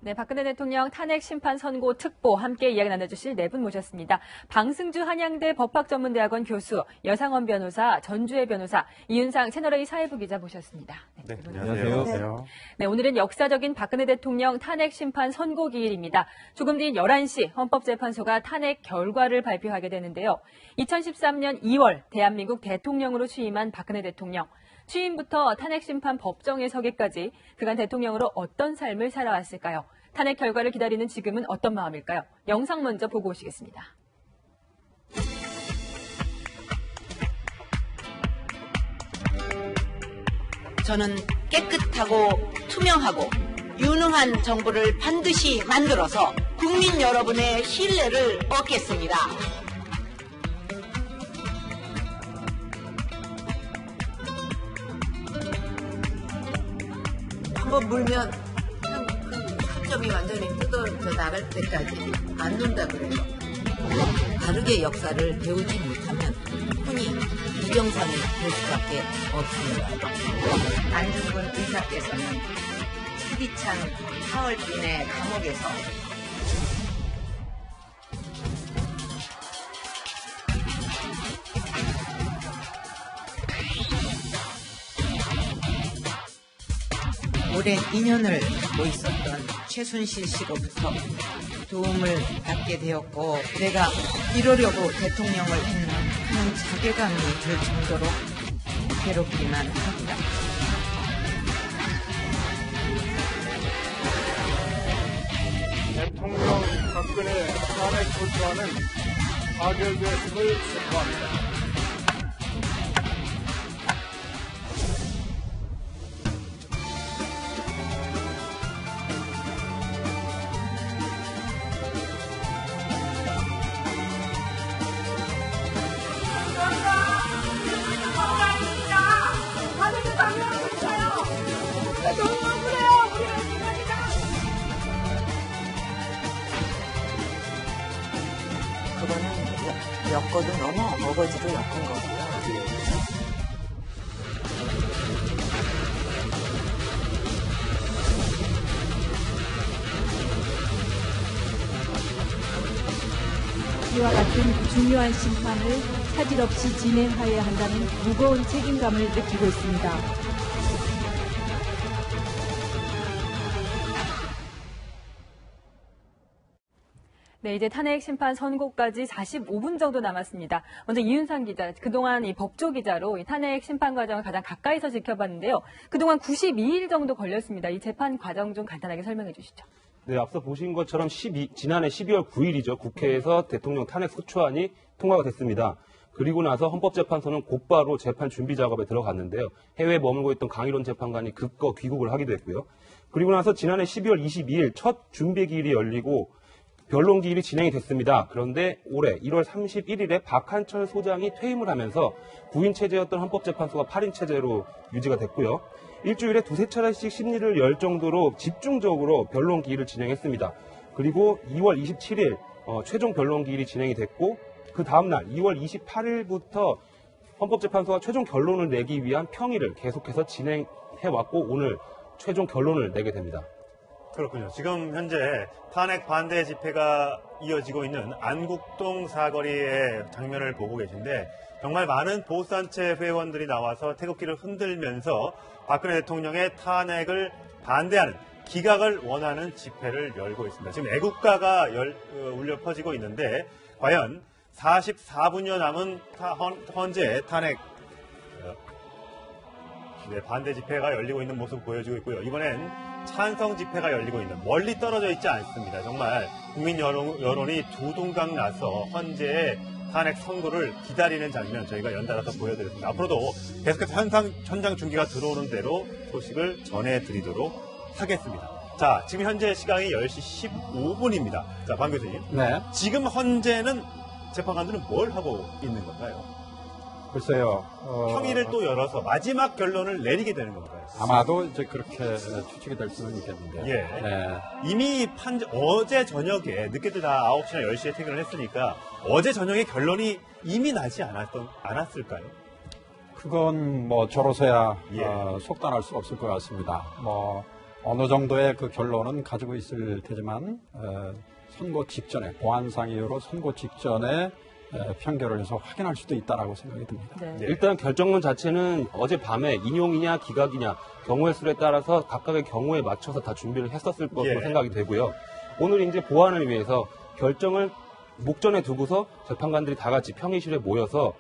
네, 박근혜 대통령 탄핵 심판 선고 특보 함께 이야기 나눠주실 네 분 모셨습니다. 방승주 한양대 법학전문대학원 교수, 여상원 변호사, 전주혜 변호사, 이윤상 채널A 사회부 기자 모셨습니다. 네, 안녕하세요. 네, 오늘은 역사적인 박근혜 대통령 탄핵 심판 선고 기일입니다. 조금 뒤인 11시 헌법재판소가 탄핵 결과를 발표하게 되는데요. 2013년 2월 대한민국 대통령으로 취임한 박근혜 대통령. 취임부터 탄핵 심판 법정에 서기까지 그간 대통령으로 어떤 삶을 살아왔을까요? 탄핵 결과를 기다리는 지금은 어떤 마음일까요? 영상 먼저 보고 오시겠습니다. 저는 깨끗하고 투명하고 유능한 정부를 반드시 만들어서 국민 여러분의 신뢰를 얻겠습니다. 한번 물면 한 점이 완전히 뜯어져 나갈 때까지 안 논다 그래요. 다르게 역사를 배우지 못하면 흔히 부정상이 될 수밖에 없습니다. 안중근 의사께서는 차디찬 사흘빈의 감옥에서 오랜 인연을 갖고 있었던 최순실 씨로부터 도움을 받게 되었고 내가 이러려고 대통령을 했나 하는 자괴감이 들 정도로 괴롭기만 합니다. 대통령 박근혜 탄핵 소추안은 가결됐음을 선포합니다. 그거는 엮어도 너무 어거지로 엮은 거고요. 이와 같은 중요한 심판을 차질 없이 진행하여야 한다는 무거운 책임감을 느끼고 있습니다. 네, 이제 탄핵 심판 선고까지 45분 정도 남았습니다. 먼저 이윤상 기자, 그동안 이 법조 기자로 이 탄핵 심판 과정을 가장 가까이서 지켜봤는데요. 그동안 92일 정도 걸렸습니다. 이 재판 과정 좀 간단하게 설명해 주시죠. 네, 앞서 보신 것처럼 지난해 12월 9일이죠. 국회에서 대통령 탄핵 소추안이 통과가 됐습니다. 그리고 나서 헌법재판소는 곧바로 재판 준비 작업에 들어갔는데요. 해외에 머물고 있던 강일원 재판관이 급거 귀국을 하기도 했고요. 그리고 나서 지난해 12월 22일 첫 준비 기일이 열리고 변론 기일이 진행이 됐습니다. 그런데 올해 1월 31일에 박한철 소장이 퇴임을 하면서 9인 체제였던 헌법재판소가 8인 체제로 유지가 됐고요. 일주일에 두세 차례씩 심리를 열 정도로 집중적으로 변론 기일을 진행했습니다. 그리고 2월 27일 최종 변론 기일이 진행이 됐고 그 다음날 2월 28일부터 헌법재판소가 최종 결론을 내기 위한 평의를 계속해서 진행해왔고 오늘 최종 결론을 내게 됩니다. 그렇군요. 지금 현재 탄핵 반대 집회가 이어지고 있는 안국동 사거리의 장면을 보고 계신데 정말 많은 보수단체 회원들이 나와서 태극기를 흔들면서 박근혜 대통령의 탄핵을 반대하는 기각을 원하는 집회를 열고 있습니다. 지금 애국가가 울려 퍼지고 있는데 과연 44분여 남은 현재 탄핵 반대 집회가 열리고 있는 모습 보여지고 있고요. 이번엔 찬성 집회가 열리고 있는 멀리 떨어져 있지 않습니다. 정말 국민 여론이 두 동강 나서 현재의 탄핵 선고를 기다리는 장면 저희가 연달아서 보여드렸습니다. 앞으로도 계속해서 현장 중계가 들어오는 대로 소식을 전해드리도록 하겠습니다. 자, 지금 현재 시간이 10시 15분입니다. 자, 방 교수님. 네. 지금 현재는 재판관들은 뭘 하고 있는 건가요? 글쎄요. 평의를 또 열어서 마지막 결론을 내리게 되는 건가요? 아마도 이제 그렇게 추측이 될 수는 있겠는데요. 예. 네. 이미 어제 저녁에 늦게도 다 9시나 10시에 퇴근을 했으니까 어제 저녁에 결론이 이미 나지 않았을까요? 그건 뭐 저로서야 예. 속단할 수 없을 것 같습니다. 뭐 어느 정도의 그 결론은 가지고 있을 테지만 선거 직전에 보안상 이유로 선거 직전에 편결을 해서 확인할 수도 있다라고 생각이 듭니다. 네. 일단 결정문 자체는 어젯밤에 인용이냐 기각이냐 경우의 수에 따라서 각각의 경우에 맞춰서 다 준비를 했었을 것으로 예. 생각이 되고요. 오늘 이제 보완을 위해서 결정을 목전에 두고서 재판관들이 다 같이 평의실에 모여서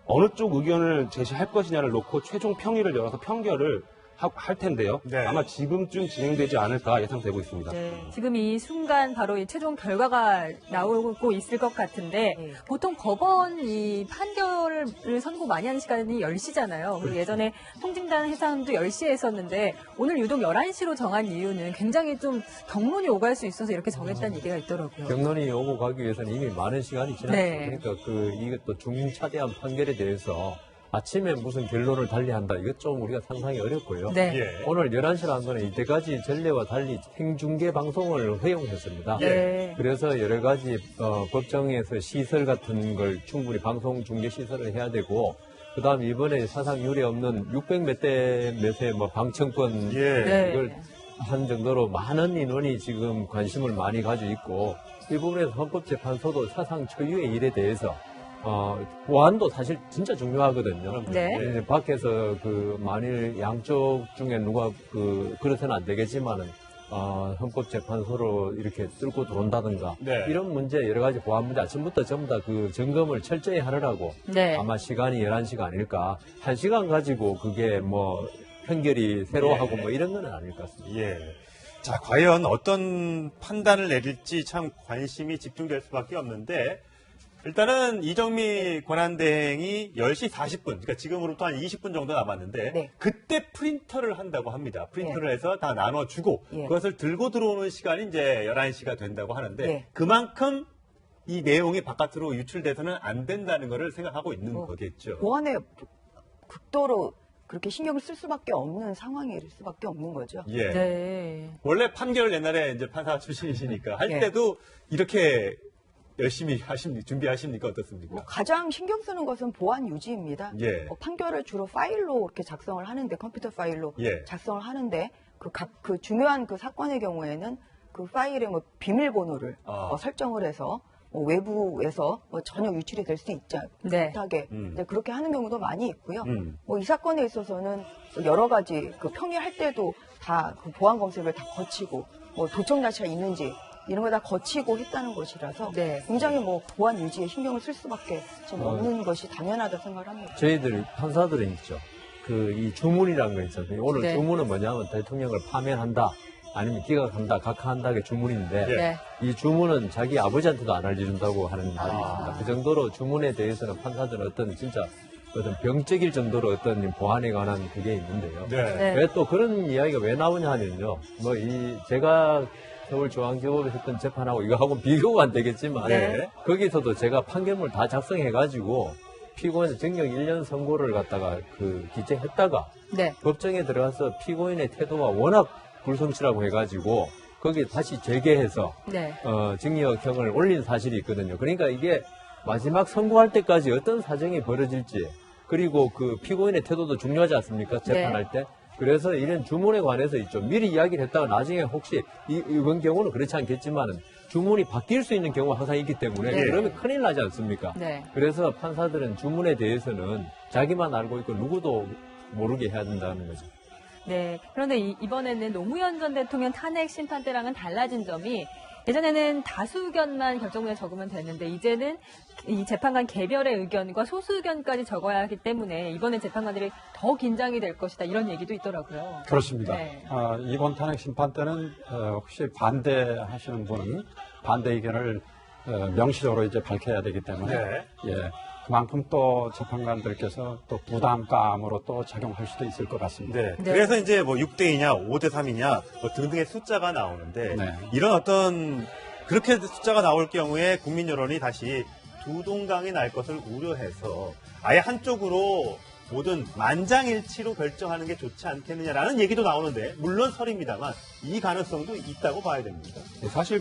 어느 쪽 의견을 제시할 것이냐를 놓고 최종 평의를 열어서 편결을 할 텐데요. 네. 아마 지금쯤 진행되지 않을까 예상되고 있습니다. 네, 지금 이 순간 바로 이 최종 결과가 나오고 있을 것 같은데 네. 보통 법원 이 판결을 선고 많이 하는 시간이 10시잖아요. 그리고 예전에 통진단 해산도 10시에 했었는데 오늘 유독 11시로 정한 이유는 굉장히 좀 경론이 오갈 수 있어서 이렇게 정했다는 얘기가 있더라고요. 경론이 오고 가기 위해서는 이미 많은 시간이 지났죠. 네. 그러니까 이것도 중차대한 판결에 대해서 아침에 무슨 결론을 달리한다. 이것 좀 우리가 상상이 어렵고요. 네. 예. 오늘 11시로 한 거는 이때까지 전례와 달리 생중계 방송을 허용했습니다. 네. 그래서 여러 가지 법정에서 시설 같은 걸 충분히 방송 중계 시설을 해야 되고 그다음 이번에 사상 유례 없는 600몇 대 몇의 뭐 방청권 예. 네. 이걸 한 정도로 많은 인원이 지금 관심을 많이 가지고 있고 이 부분에서 헌법재판소도 사상 초유의 일에 대해서 보안도 사실 진짜 중요하거든요. 네. 이제 밖에서 만일 양쪽 중에 누가 그래서는 안 되겠지만은 헌법재판소로 이렇게 뚫고 들어온다든가 네. 이런 문제 여러 가지 보안 문제 아침부터 전부 다 그 점검을 철저히 하느라고 네. 아마 시간이 11시가 아닐까. 1시간 가지고 그게 뭐 편결이 새로 예. 하고 뭐 이런 건 아닐 것 같습니다. 예. 자, 과연 어떤 판단을 내릴지 참 관심이 집중될 수밖에 없는데 일단은 이정미 권한대행이 10시 40분, 그러니까 지금으로부터 한 20분 정도 남았는데 네. 그때 프린터를 한다고 합니다. 프린터를 해서 다 나눠주고 예. 그것을 들고 들어오는 시간이 이제 11시가 된다고 하는데 예. 그만큼 이 내용이 바깥으로 유출돼서는 안 된다는 것을 생각하고 있는 거겠죠. 보안에 극도로 그렇게 신경을 쓸 수밖에 없는 상황일 수밖에 없는 거죠. 예. 네. 원래 판결을 옛날에 이제 판사 출신이시니까 할 예. 때도 이렇게 열심히 준비하십니까? 뭐 어떻습니까? 가장 신경 쓰는 것은 보안 유지입니다. 예. 판결을 주로 파일로 이렇게 작성을 하는데 컴퓨터 파일로 예. 작성을 하는데 그 중요한 그 사건의 경우에는 그 파일의 뭐 비밀번호를 설정을 해서 외부에서 전혀 유출이 될 수 있지 네. 못하게 이제 그렇게 하는 경우도 많이 있고요. 음. 이 사건에 있어서는 여러 가지 그 평의할 때도 다 그 보안 검색을 다 거치고 도청 자체가 있는지 이런 걸 다 거치고 했다는 것이라서 네. 굉장히 보안 유지에 신경을 쓸 수밖에 좀 없는 것이 당연하다고 생각을 합니다. 저희들 판사들은 있죠. 이 주문이라는 거 있잖아요. 오늘 네. 주문은 뭐냐면 대통령을 파면한다, 아니면 기각한다, 각하한다의 주문인데 네. 이 주문은 자기 아버지한테도 안 알려준다고 하는 말이 있습니다. 그 정도로 주문에 대해서는 판사들은 어떤 병적일 정도로 어떤 보안에 관한 그게 있는데요. 네. 네. 왜 또 그런 이야기가 왜 나오냐 하면요. 제가 서울중앙지법에서 했던 재판하고 이거하고는 비교가 안 되겠지만 네. 거기서도 제가 판결문 다 작성해가지고 피고인 징역 1년 선고를 갖다가 기재했다가 네. 법정에 들어가서 피고인의 태도가 워낙 불성실하고 해가지고 거기에 다시 재개해서 네. 징역형을 올린 사실이 있거든요. 그러니까 이게 마지막 선고할 때까지 어떤 사정이 벌어질지 그리고 그 피고인의 태도도 중요하지 않습니까? 재판할 때. 그래서 이런 주문에 관해서 있죠. 미리 이야기를 했다가 나중에 혹시 이번 경우는 그렇지 않겠지만은 주문이 바뀔 수 있는 경우가 항상 있기 때문에 네. 그러면 큰일 나지 않습니까? 네. 그래서 판사들은 주문에 대해서는 자기만 알고 있고 누구도 모르게 해야 된다는 거죠. 네. 그런데 이번에는 노무현 전 대통령 탄핵 심판 때랑은 달라진 점이 예전에는 다수 의견만 결정문에 적으면 됐는데 이제는 이 재판관 개별의 의견과 소수 의견까지 적어야 하기 때문에 이번에 재판관들이 더 긴장이 될 것이다 이런 얘기도 있더라고요. 그렇습니다. 네. 이번 탄핵 심판 때는 혹시 반대하시는 분은 반대 의견을 명시적으로 이제 밝혀야 되기 때문에 네. 예, 그만큼 또 재판관들께서 또 부담감으로 또 작용할 수도 있을 것 같습니다. 네. 네. 그래서 이제 6대2냐, 5대3이냐, 등등의 숫자가 나오는데, 네. 이런 어떤, 그렇게 숫자가 나올 경우에 국민 여론이 다시 두 동강이 날 것을 우려해서 아예 한쪽으로 모든 만장일치로 결정하는 게 좋지 않겠느냐라는 얘기도 나오는데, 물론 설입니다만, 이 가능성도 있다고 봐야 됩니다. 사실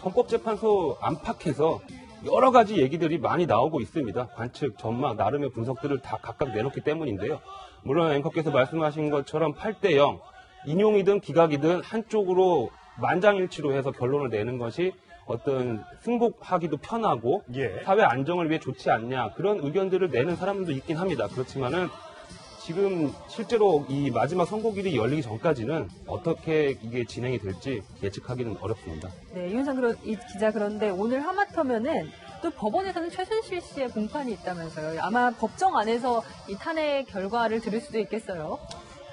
헌법재판소 안팎에서 여러 가지 얘기들이 많이 나오고 있습니다. 관측, 전망, 나름의 분석들을 다 각각 내놓기 때문인데요. 물론 앵커께서 말씀하신 것처럼 8대0, 인용이든 기각이든 한쪽으로 만장일치로 해서 결론을 내는 것이 어떤 승복하기도 편하고 예. 사회 안정을 위해 좋지 않냐 그런 의견들을 내는 사람들도 있긴 합니다. 그렇지만은 지금 실제로 이 마지막 선고일이 열리기 전까지는 어떻게 이게 진행이 될지 예측하기는 어렵습니다. 네, 이윤상 기자, 그런데 오늘 하마터면은 또 법원에서는 최순실 씨의 공판이 있다면서요. 아마 법정 안에서 이 탄핵 결과를 들을 수도 있겠어요.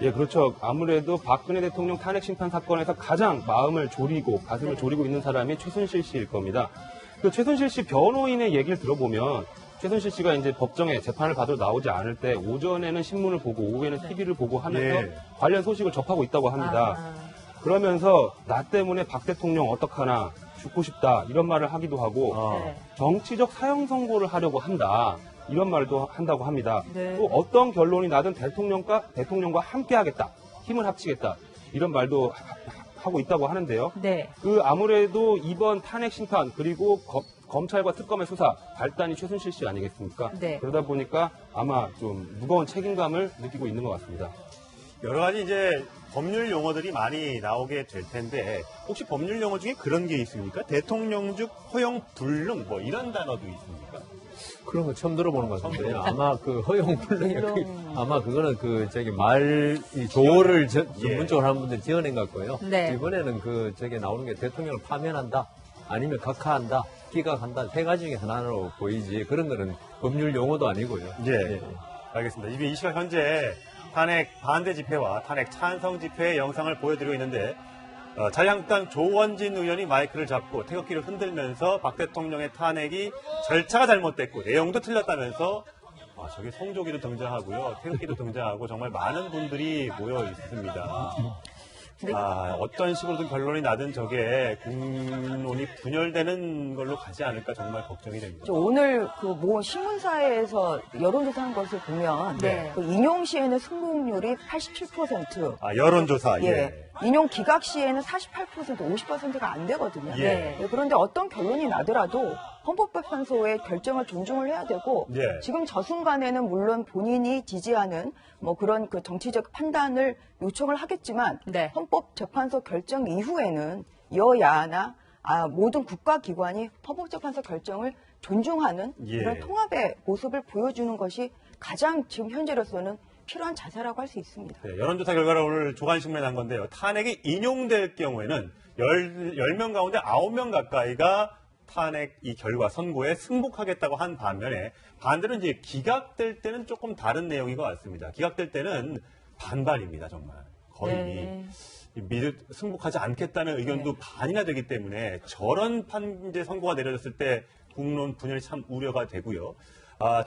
예, 그렇죠. 아무래도 박근혜 대통령 탄핵 심판 사건에서 가장 마음을 졸이고 가슴을 네. 졸이고 있는 사람이 최순실 씨일 겁니다. 그 최순실 씨 변호인의 얘기를 들어보면 최순실 씨가 이제 법정에 재판을 받으러 나오지 않을 때 오전에는 신문을 보고 오후에는 TV를 보고 하면서 예. 관련 소식을 접하고 있다고 합니다. 아, 그러면서 나 때문에 박 대통령 어떡하나 죽고 싶다 이런 말을 하기도 하고 네. 정치적 사형 선고를 하려고 한다. 이런 말도 한다고 합니다. 네. 또 어떤 결론이 나든 대통령과 함께 하겠다. 힘을 합치겠다. 이런 말도 하고 있다고 하는데요. 네. 그 아무래도 이번 탄핵 심판 그리고 검찰과 특검의 수사 발단이 최순실 씨 아니겠습니까? 네. 그러다 보니까 아마 좀 무거운 책임감을 느끼고 있는 것 같습니다. 여러 가지 이제 법률 용어들이 많이 나오게 될 텐데 혹시 법률 용어 중에 그런 게 있습니까? 대통령직 허용 불능 뭐 이런 단어도 있습니까? 그런 거 처음 들어보는 것 같은데요. 아마 그 허용불능이 아마 그거는 그 저기 말 이 조어를 전문적으로 하는 분들이 지어낸 것 같고요. 네. 이번에는 그 저기 나오는 게 대통령을 파면한다, 아니면 각하한다, 기각한다 세 가지 중에 하나로 보이지 그런 거는 법률 용어도 아니고요. 예. 알겠습니다. 이게 이 시각 현재 탄핵 반대 집회와 탄핵 찬성 집회의 영상을 보여드리고 있는데 자유한국당 조원진 의원이 마이크를 잡고 태극기를 흔들면서 박 대통령의 탄핵이 절차가 잘못됐고 내용도 틀렸다면서 저기 성조기도 등장하고요. 태극기도 등장하고 정말 많은 분들이 모여 있습니다. 어떤 식으로든 결론이 나든 저게 국론이 분열되는 걸로 가지 않을까 정말 걱정이 됩니다. 오늘 그 모 신문사에서 여론조사한 것을 보면 네. 그 인용 시에는 승복률이 87%. 여론조사. 예. 인용 기각 시에는 48%, 50%가 안 되거든요. 예. 그런데 어떤 결론이 나더라도 헌법재판소의 결정을 존중을 해야 되고 예. 지금 저 순간에는 물론 본인이 지지하는 뭐 그런 그 정치적 판단을 요청을 하겠지만 네. 헌법재판소 결정 이후에는 여야나 모든 국가기관이 헌법재판소 결정을 존중하는 예. 그런 통합의 모습을 보여주는 것이 가장 지금 현재로서는 필요한 자세라고 할 수 있습니다. 네, 여론조사 결과를 오늘 조간신문에 난 건데요. 탄핵이 인용될 경우에는 10명 가운데 9명 가까이가 탄핵 이 결과 선고에 승복하겠다고 한 반면에 반대로 이제 기각될 때는 조금 다른 내용인 것 같습니다. 기각될 때는 반반입니다, 정말. 거의. 네. 승복하지 않겠다는 의견도 반이나 되기 때문에 저런 판재 선고가 내려졌을 때 국론 분열이 참 우려가 되고요.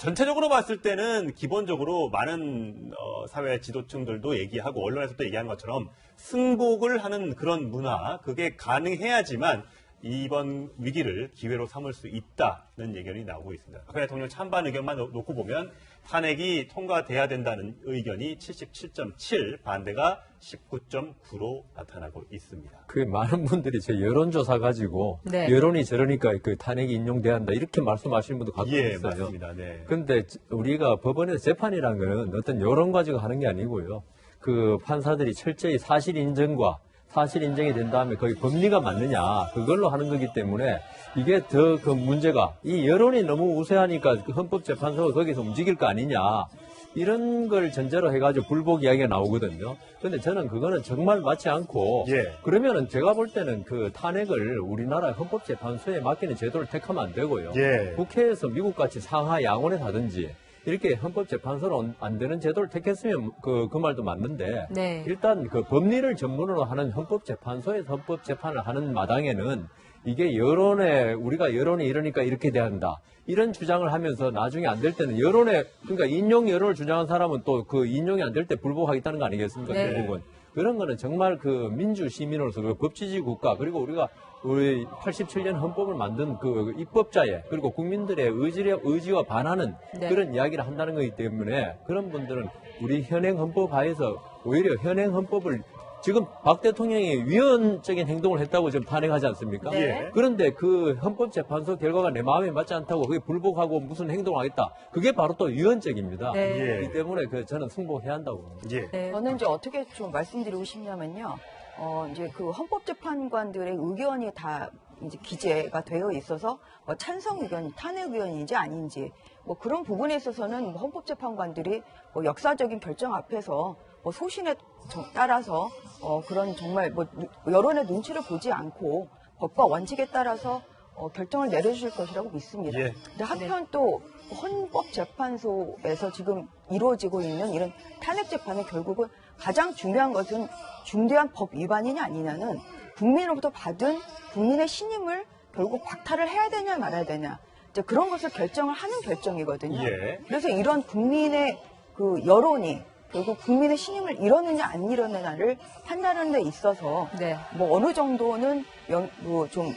전체적으로 봤을 때는 기본적으로 많은 사회 지도층들도 얘기하고 언론에서도 얘기하는 것처럼 승복을 하는 그런 문화, 그게 가능해야지만 이번 위기를 기회로 삼을 수 있다는 의견이 나오고 있습니다. 박근혜 대통령 찬반 의견만 놓고 보면 탄핵이 통과돼야 된다는 의견이 77.7, 반대가 19.9로 나타나고 있습니다. 그 많은 분들이 제 여론조사 가지고 네. 여론이 저러니까 그 탄핵이 인용돼야 한다 이렇게 말씀하시는 분도 가끔 예, 있어요. 맞습니다. 네. 근데 우리가 법원에서 재판이라는 거는 어떤 여론 가지고 하는 게 아니고요. 그 판사들이 철저히 사실 인정과 사실 인정이 된 다음에 거기 법리가 맞느냐 그걸로 하는 거기 때문에 이게 더 그 문제가 이 여론이 너무 우세하니까 그 헌법재판소가 거기서 움직일 거 아니냐 이런 걸 전제로 해가지고 불복 이야기가 나오거든요. 근데 저는 그거는 정말 맞지 않고 예. 그러면은 제가 볼 때는 그 탄핵을 우리나라 헌법재판소에 맡기는 제도를 택하면 안 되고요. 예. 국회에서 미국같이 상하 양원에서 하든지 이렇게 헌법재판소로 안 되는 제도를 택했으면 그 말도 맞는데 네. 일단 그 법리를 전문으로 하는 헌법재판소에서 헌법재판을 하는 마당에는 이게 여론이 이러니까 이렇게 돼야 한다. 이런 주장을 하면서 나중에 안 될 때는 그러니까 인용 여론을 주장한 사람은 또 그 인용이 안 될 때 불복하겠다는 거 아니겠습니까? 네. 결국은. 그런 거는 정말 그 민주 시민으로서 그 법치주의 국가 그리고 우리 87년 헌법을 만든 그 입법자의 그리고 국민들의 의지와 반하는 네. 그런 이야기를 한다는 거기 때문에 그런 분들은 우리 현행 헌법 하에서 오히려 현행 헌법을 지금 박 대통령이 위헌적인 행동을 했다고 지금 탄핵하지 않습니까? 네. 그런데 그 헌법재판소 결과가 내 마음에 맞지 않다고 그게 불복하고 무슨 행동을 하겠다. 그게 바로 또 위헌적입니다. 네. 예. 그렇기 때문에 저는 승복해야 한다고 봅니다. 예. 네. 저는 이제 어떻게 좀 말씀드리고 싶냐면요. 이제 그 헌법재판관들의 의견이 다 이제 기재가 되어 있어서 뭐 찬성 의견, 탄핵 의견인지 아닌지 뭐 그런 부분에 있어서는 헌법재판관들이 뭐 역사적인 결정 앞에서 뭐 소신에 따라서 그런 정말 뭐 여론의 눈치를 보지 않고 법과 원칙에 따라서 결정을 내려주실 것이라고 믿습니다. 예. 근데 한편 또 헌법재판소에서 지금 이루어지고 있는 이런 탄핵 재판은 결국은 가장 중요한 것은 중대한 법 위반이냐 아니냐는 국민으로부터 받은 국민의 신임을 결국 박탈을 해야 되냐 말아야 되냐 이제 그런 것을 결정을 하는 결정이거든요. 예. 그래서 이런 국민의 그 여론이 결국 국민의 신임을 이뤄내냐 안 이뤄내냐를 판단하는 데 있어서 네. 뭐 어느 정도는 전혀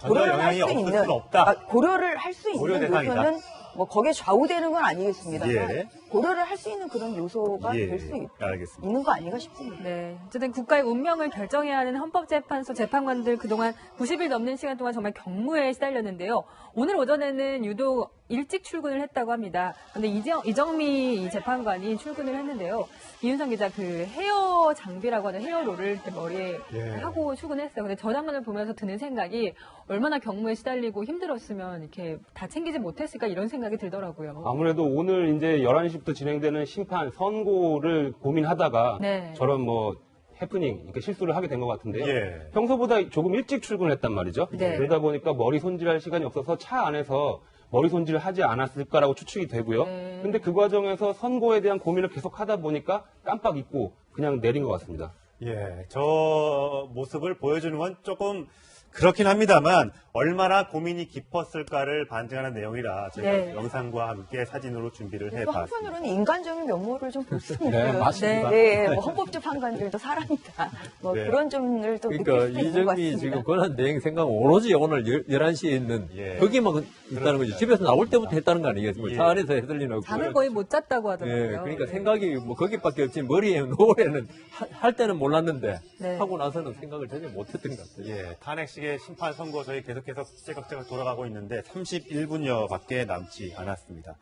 고려를 할 영향이 수 없을 있는 수는 없다. 고려를 할 수 고려 있는 대상이다. 요소는 뭐 거기에 좌우되는 건 아니겠습니다만 예. 고려를 할 수 있는 그런 요소가 예. 될 수 알겠습니다. 있는 거 아닌가 싶습니다. 네. 어쨌든 국가의 운명을 결정해야 하는 헌법재판소 재판관들 그동안 90일 넘는 시간 동안 정말 경무에 시달렸는데요. 오늘 오전에는 유독 일찍 출근을 했다고 합니다. 그런데 이정미 재판관이 출근을 했는데요. 이윤성 기자 그 헤어 장비라고 하는 헤어롤을 이렇게 머리에 예. 하고 출근했어요. 근데 저 장면을 보면서 드는 생각이 얼마나 경무에 시달리고 힘들었으면 이렇게 다 챙기지 못했을까 이런 생각이 들더라고요. 아무래도 오늘 이제 11시부터 진행되는 심판 선고를 고민하다가 네. 저런 뭐 해프닝, 그러니까 실수를 하게 된 것 같은데요. 예. 평소보다 조금 일찍 출근했단 말이죠. 네. 그러다 보니까 머리 손질할 시간이 없어서 차 안에서 머리 손질을 하지 않았을까라고 추측이 되고요. 네. 근데 그 과정에서 선고에 대한 고민을 계속 하다 보니까 깜빡 잊고 그냥 내린 것 같습니다. 예, 저 모습을 보여주는 건 조금 그렇긴 합니다만 얼마나 고민이 깊었을까를 반증하는 내용이라 저희가 네. 영상과 함께 사진으로 준비를 또 해봤습니다. 한편으로는 인간적인 면모를 좀 볼 수 있는 네, 맞습니다. 네, 뭐 헌법재판관들도 사람이다. 뭐 네. 그런 점을 또 그러니까 느낄 수 있는 것 이정미 같습니다. 지금 권한 대행 생각 오로지 오늘 11시에 있는 예. 거기만 있다는 거지. 집에서 나올 때부터 했다는 거 아니겠습니까? 예. 차 안에서 해들리는 잠을 거의 못 잤다고 하더라고요. 예, 그러니까 네. 생각이 뭐 거기밖에 없지 머리에 노래는 할 때는 몰랐는데 네. 하고 나서는 생각을 전혀 못했던 것 같아요. 예, 탄핵식의 심판 선고 저희 계속해서 째깍째깍 돌아가고 있는데 31분여밖에 남지 않았습니다.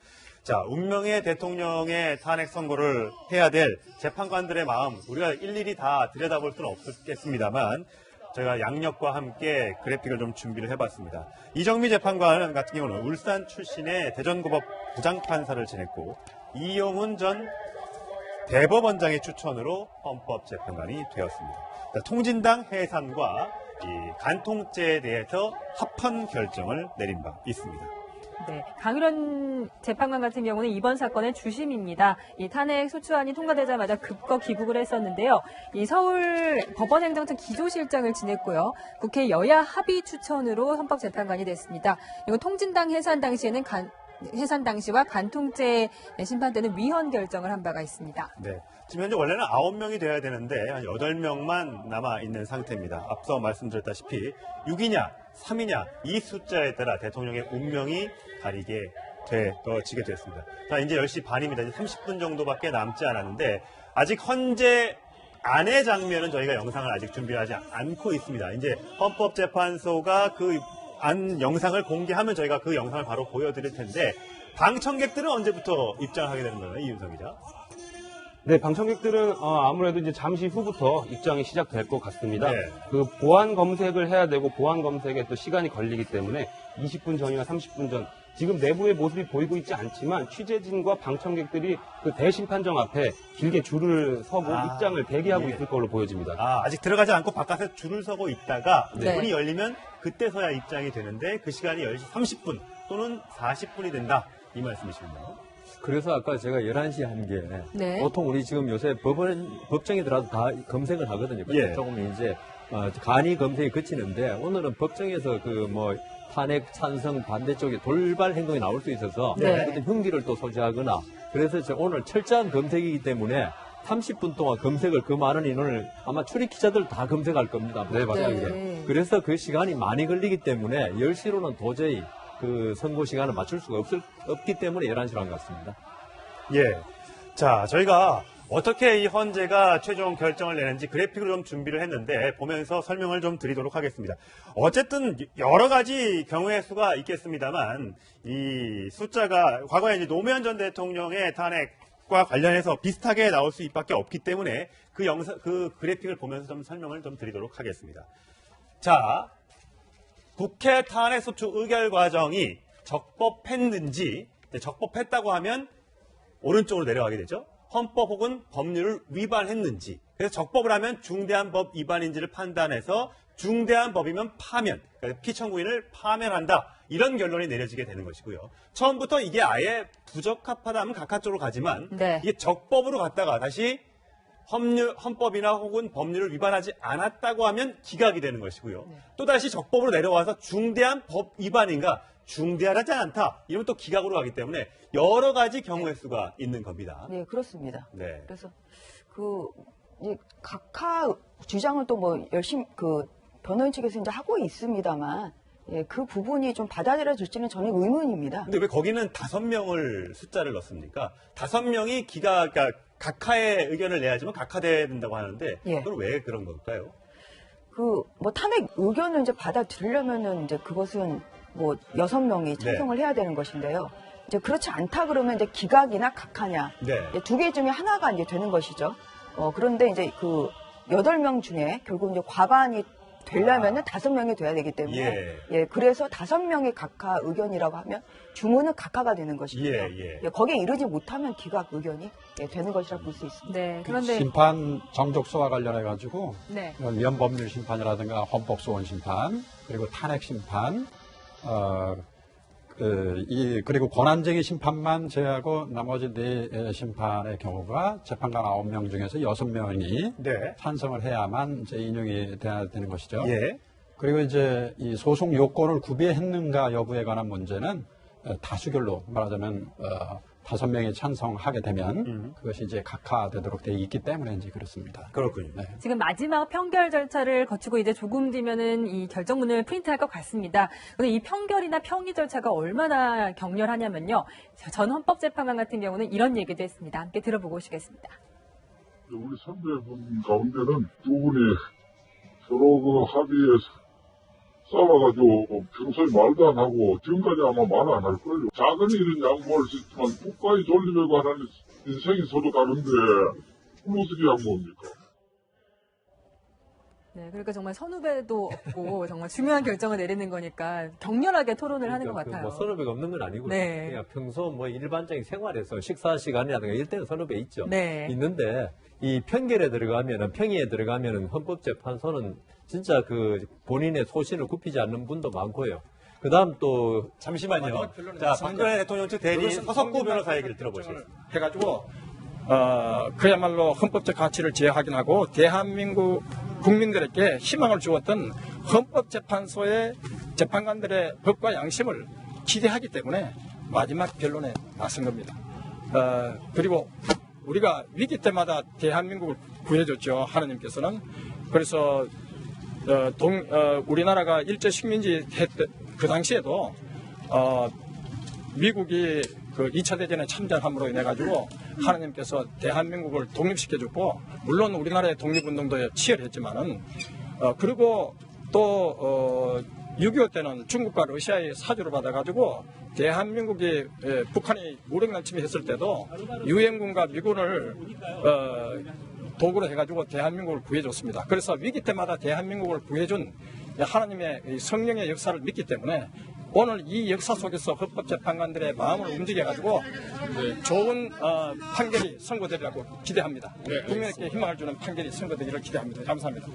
자, 운명의 대통령의 탄핵 선고를 해야 될 재판관들의 마음 우리가 일일이 다 들여다볼 수는 없겠습니다만 저희가 양력과 함께 그래픽을 좀 준비를 해봤습니다. 이정미 재판관 같은 경우는 울산 출신의 대전고법 부장판사를 지냈고 이용훈 전 대법원장의 추천으로 헌법재판관이 되었습니다. 자, 통진당 해산과 이 간통죄에 대해서 합헌 결정을 내린 바 있습니다. 네, 강일원 재판관 같은 경우는 이번 사건의 주심입니다. 이 탄핵 소추안이 통과되자마자 급거 귀국을 했었는데요. 이 서울 법원행정처 기조실장을 지냈고요. 국회 여야 합의 추천으로 헌법재판관이 됐습니다. 이거 통진당 해산 당시에는 해산 당시와 간통죄 심판 때는 위헌 결정을 한 바가 있습니다. 네. 지금 현재 원래는 9명이 돼야 되는데 한 8명만 남아있는 상태입니다. 앞서 말씀드렸다시피 6이냐 3이냐 이 숫자에 따라 대통령의 운명이 가리게 되어지게 됐습니다. 자, 이제 10시 반입니다. 이제 30분 정도밖에 남지 않았는데 아직 헌재 안의 장면은 저희가 영상을 아직 준비하지 않고 있습니다. 이제 헌법재판소가 그 안 영상을 공개하면 저희가 그 영상을 바로 보여드릴 텐데 방청객들은 언제부터 입장하게 되는 거예요, 이윤석 기자? 네, 방청객들은 아무래도 이제 잠시 후부터 입장이 시작될 것 같습니다. 네. 그 보안 검색을 해야 되고 보안 검색에 또 시간이 걸리기 때문에 20분 전이나 30분 전 지금 내부의 모습이 보이고 있지 않지만 취재진과 방청객들이 그 대심판정 앞에 길게 줄을 서고 입장을 대기하고 예. 있을 걸로 보여집니다. 아직 들어가지 않고 바깥에 줄을 서고 있다가 네. 문이 열리면 그때서야 입장이 되는데 그 시간이 10시 30분 또는 40분이 된다. 이 말씀이시군요. 그래서 아까 제가 11시에 한 게 네. 보통 우리 지금 요새 법정에 들어가도 다 검색을 하거든요. 근데 예. 조금 이제 간이 검색이 그치는데 오늘은 법정에서 그 뭐 탄핵 찬성 반대 쪽에 돌발 행동이 나올 수 있어서 네. 어떤 흉기를 또 소지하거나 그래서 오늘 철저한 검색이기 때문에 30분 동안 검색을 그 많은 인원을 아마 출입 기자들 다 검색할 겁니다. 네, 맞습니다. 네. 그래서 그 시간이 많이 걸리기 때문에 10시로는 도저히 그 선고 시간을 맞출 수가 없기 때문에 11시로 한 것 같습니다. 예. 자, 저희가 어떻게 이 헌재가 최종 결정을 내는지 그래픽을 좀 준비를 했는데 보면서 설명을 좀 드리도록 하겠습니다. 어쨌든 여러 가지 경우의 수가 있겠습니다만 이 숫자가 과거에 이제 노무현 전 대통령의 탄핵과 관련해서 비슷하게 나올 수밖에 없기 때문에 그 그래픽을 보면서 좀 설명을 좀 드리도록 하겠습니다. 자, 국회 탄핵소추 의결 과정이 적법했는지, 적법했다고 하면 오른쪽으로 내려가게 되죠. 헌법 혹은 법률을 위반했는지. 그래서 적법을 하면 중대한 법 위반인지를 판단해서 중대한 법이면 파면, 그러니까 피청구인을 파면한다. 이런 결론이 내려지게 되는 것이고요. 처음부터 이게 아예 부적합하다 하면 각하 쪽으로 가지만 네. 이게 적법으로 갔다가 다시 헌법이나 혹은 법률을 위반하지 않았다고 하면 기각이 되는 것이고요. 또다시 적법으로 내려와서 중대한 법 위반인가 중대하지 않다. 이러면 또 기각으로 가기 때문에 여러 가지 경우의 수가 있는 겁니다. 네, 그렇습니다. 네. 그래서 이제 각하 주장을 또 뭐 열심히 변호인 측에서 이제 하고 있습니다만, 예, 그 부분이 좀 받아들여질지는 저는 의문입니다. 근데 왜 거기는 5명을 숫자를 넣습니까? 5명이 그러니까 각하의 의견을 내야지만 각하돼야 된다고 하는데, 예. 그건 왜 그런 걸까요? 뭐 탄핵 의견을 이제 받아들이려면은 이제 그것은 뭐 6명이 찬성을 해야 되는 것인데요. 이제 그렇지 않다 그러면 이제 기각이나 각하냐. 네. 두 개 중에 하나가 이제 되는 것이죠. 그런데 이제 8명 중에 결국 이제 과반이 되려면은 5명이 돼야 되기 때문에. 예, 그래서 5명의 각하 의견이라고 하면 주문은 각하가 되는 것이고요. 예. 거기에 이르지 못하면 기각 의견이 되는 것이라 볼 수 있습니다. 네. 그런데 심판 정족수와 관련해 가지고 네. 위헌법률 심판이라든가 헌법소원 심판 그리고 탄핵 심판 그리고 권한쟁의 심판만 제외하고 나머지 4 심판의 경우가 재판관 9명 중에서 6명이 네. 찬성을 해야만 이제 인용이 돼야 되는 것이죠. 예. 그리고 이제 이 소송 요건을 구비했는가 여부에 관한 문제는 다수결로 말하자면 5명이 찬성하게 되면 그것이 이제 각하되도록 되어 있기 때문에 이제 그렇습니다. 그렇군요. 네. 지금 마지막 판결 절차를 거치고 이제 조금 뒤면은 이 결정문을 프린트할 것 같습니다. 그런데 이 판결이나 평의 절차가 얼마나 격렬하냐면요. 전 헌법재판관 같은 경우는 이런 얘기도 했습니다. 함께 들어보고 오시겠습니다. 우리 선배분 가운데는 두 분이 서로 그 합의에 싸워가지고 평소에 말도 안 하고 지금까지 아마 말 안 할 거예요. 작은 일은 양보할 수 있지만 국가의 존립에 관한 인생이 서로 다른데 어떻게 양보합니까? 네, 그러니까 정말 선후배도 없고 정말 중요한 결정을 내리는 거니까 격렬하게 토론을 하는 것 같아요. 뭐 선후배가 없는 건 아니고요. 네. 그냥 평소 뭐 일반적인 생활에서 식사 시간이라든가 이럴 때는 선후배 있죠. 네. 있는데 이 평의에 들어가면은 헌법재판소는 진짜 그 본인의 소신을 굽히지 않는 분도 많고요. 그 다음 또 잠시만요. 자, 박근혜 대통령 측 대리인 서석구 변호사 얘기를 들어보시겠습니다. 해가지고 그야말로 헌법적 가치를 재확인하고 대한민국 국민들에게 희망을 주었던 헌법재판소의 재판관들의 법과 양심을 기대하기 때문에 마지막 결론에 나선 겁니다. 그리고 우리가 위기 때마다 대한민국을 구해줬죠. 하느님께서는. 그래서 우리나라가 일제 식민지 했던 그 당시에도 미국이 그 2차 대전에 참전함으로 인해 가지고 하나님께서 대한민국을 독립시켜줬고, 물론 우리나라의 독립운동도 치열했지만은 그리고 또 6.25 때는 중국과 러시아의 사주를 받아가지고 대한민국이 북한이 무력 난침했을 때도 유엔군과 미군을 도구로 해가지고 대한민국을 구해줬습니다. 그래서 위기 때마다 대한민국을 구해준 하나님의 성령의 역사를 믿기 때문에 오늘 이 역사 속에서 헌법재판관들의 마음을 움직여가지고 좋은 판결이 선고되리라고 기대합니다. 국민에게 희망을 주는 판결이 선고되기를 기대합니다. 감사합니다.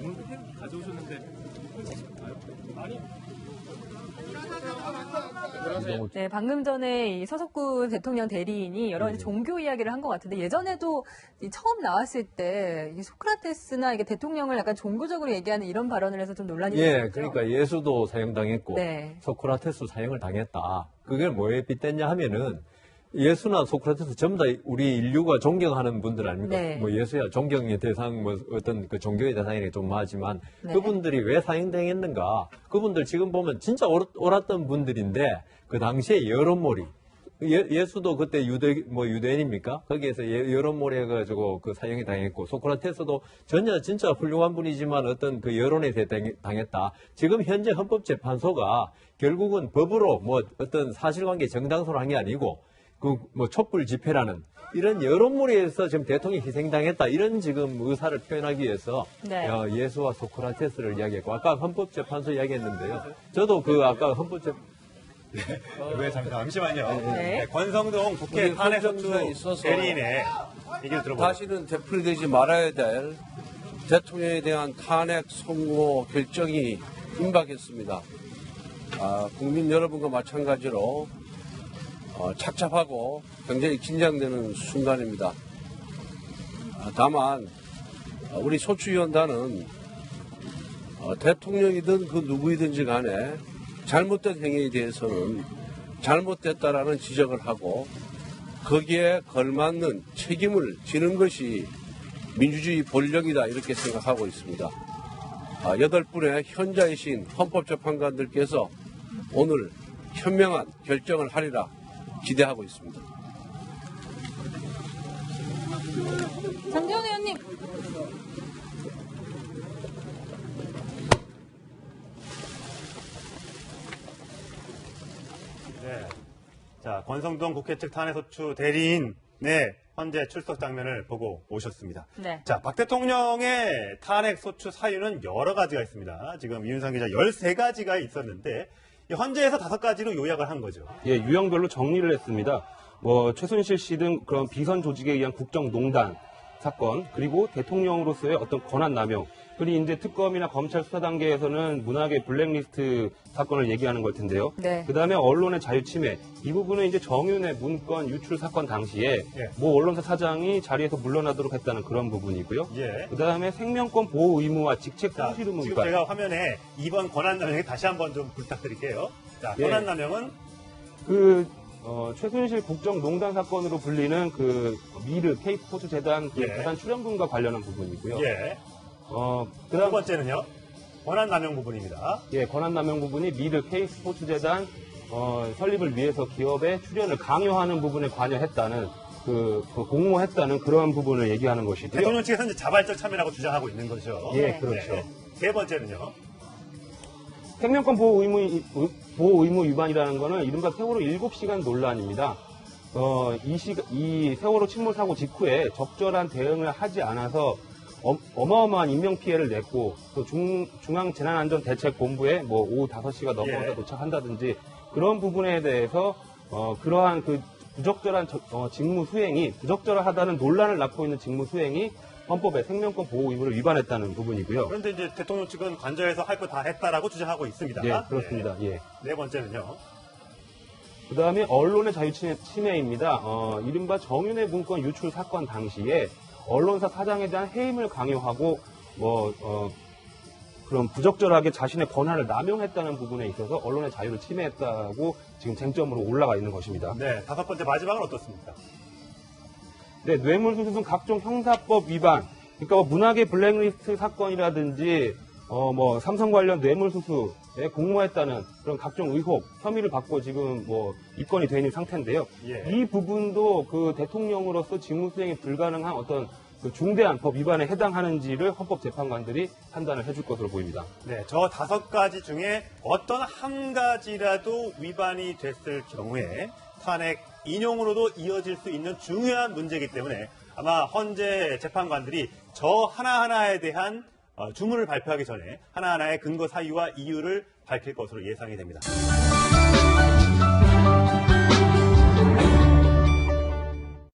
네, 방금 전에 이 서석구 대통령 대리인이 여러 가지 종교 이야기를 한 것 같은데, 예전에도 처음 나왔을 때 이 소크라테스나 이게 대통령을 약간 종교적으로 얘기하는 이런 발언을 해서 좀 논란이 있었죠. 그러니까 예수도 사형당했고 네. 소크라테스 사형을 당했다. 그게 뭐에 빗댔냐 하면은 예수나 소크라테스 전부 다 우리 인류가 존경하는 분들 아닙니까? 네. 뭐 예수야 존경의 대상, 뭐 어떤 그 종교의 대상이 좀 하지만 네. 그분들이 왜 사형당했는가? 그분들 지금 보면 진짜 옳았던 분들인데 그 당시에 여론몰이 예수도 그때 유대인입니까? 거기에서 여론몰이 해가지고 그 사형이 당했고, 소크라테스도 전혀 진짜 훌륭한 분이지만 어떤 그 여론에 당했다. 지금 현재 헌법재판소가 결국은 법으로 뭐 어떤 사실관계 정당성을 한 게 아니고, 그 뭐 촛불 집회라는 이런 여론몰이에서 지금 대통령이 희생당했다. 이런 지금 의사를 표현하기 위해서 네. 예수와 소크라테스를 이야기했고, 아까 헌법재판소 이야기했는데요. 저도 그 아까 왜 잠시만요. 네. 네, 권성동 국회 탄핵소추 있어서 대리인의 얘기를 들어보죠. 다시는 되풀이되지 말아야 될 대통령에 대한 탄핵 선고 결정이 임박했습니다. 국민 여러분과 마찬가지로 착잡하고 굉장히 긴장되는 순간입니다. 다만 우리 소추위원단은 대통령이든 그 누구이든지 간에 잘못된 행위에 대해서는 잘못됐다라는 지적을 하고 거기에 걸맞는 책임을 지는 것이 민주주의 본령이다 이렇게 생각하고 있습니다. 8분의 현자이신 헌법재판관들께서 오늘 현명한 결정을 하리라 기대하고 있습니다. 장재원 의원님. 네. 자, 권성동 국회 측 탄핵소추 대리인의 현재 출석 장면을 보고 오셨습니다. 네. 자, 박 대통령의 탄핵소추 사유는 여러 가지가 있습니다. 지금 이윤상 기자 13가지가 있었는데 현재에서 5가지로 요약을 한 거죠. 예, 유형별로 정리를 했습니다. 뭐 최순실 씨 등 그런 비선 조직에 의한 국정농단 사건, 그리고 대통령으로서의 어떤 권한 남용, 그리고 이제 특검이나 검찰 수사 단계에서는 문학의 블랙리스트 사건을 얘기하는 걸 텐데요. 네. 그다음에 언론의 자유 침해, 이 부분은 이제 정윤회 문건 유출 사건 당시에 예. 모 언론사 사장이 자리에서 물러나도록 했다는 그런 부분이고요. 예. 그다음에 생명권 보호 의무와 직책 자, 상실 의무 지금 위반. 제가 화면에 이번 권한남용에 다시 한번 좀 부탁드릴게요. 자, 예. 권한남용은 최순실 국정농단 사건으로 불리는 그 미르 K스포츠 재단 그 예. 재단 출연분과 관련한 부분이고요. 예. 두 그다음 번째는요. 권한남용 부분입니다. 예, 권한남용 부분이 미르 K스포츠 재단 설립을 위해서 기업의 출연을 강요하는 부분에 관여했다는 그 공모했다는 그런 부분을 얘기하는 것이고요. 대통령 측에서 이제 자발적 참여라고 주장하고 있는 거죠. 예, 그렇죠. 네. 세 번째는요. 생명권 보호 의무 위반이라는 거는 이른바 세월호 7시간 논란입니다. 이 세월호 침몰 사고 직후에 적절한 대응을 하지 않아서 어마어마한 인명피해를 냈고, 또 중앙재난안전대책본부에 뭐 오후 5시가 넘어서 예. 도착한다든지 그런 부분에 대해서 그러한 그 부적절한 직무 수행이 부적절하다는 논란을 낳고 있는 직무 수행이 헌법의 생명권 보호 의무를 위반했다는 부분이고요. 그런데 이제 대통령 측은 관저에서 할 거 다 했다라고 주장하고 있습니다. 네, 그렇습니다. 네. 예. 네 번째는요. 그 다음에 언론의 자유 침해입니다. 이른바 정윤회 문건 유출 사건 당시에 언론사 사장에 대한 해임을 강요하고 그런 부적절하게 자신의 권한을 남용했다는 부분에 있어서 언론의 자유를 침해했다고 지금 쟁점으로 올라가 있는 것입니다. 네, 5번째 마지막은 어떻습니까? 네, 뇌물수수 등 각종 형사법 위반, 그러니까 뭐 문학의 블랙리스트 사건이라든지 삼성 관련 뇌물수수에 공모했다는 그런 각종 의혹, 혐의를 받고 지금 입건이 돼 있는 상태인데요. 예. 이 부분도 그 대통령으로서 직무수행이 불가능한 어떤 그 중대한 법 위반에 해당하는지를 헌법재판관들이 판단을 해줄 것으로 보입니다. 네, 저 5가지 중에 어떤 한 가지라도 위반이 됐을 경우에 탄핵 인용으로도 이어질 수 있는 중요한 문제이기 때문에 아마 헌재 재판관들이 저 하나하나에 대한 주문을 발표하기 전에 하나하나의 근거 사유와 이유를 밝힐 것으로 예상이 됩니다.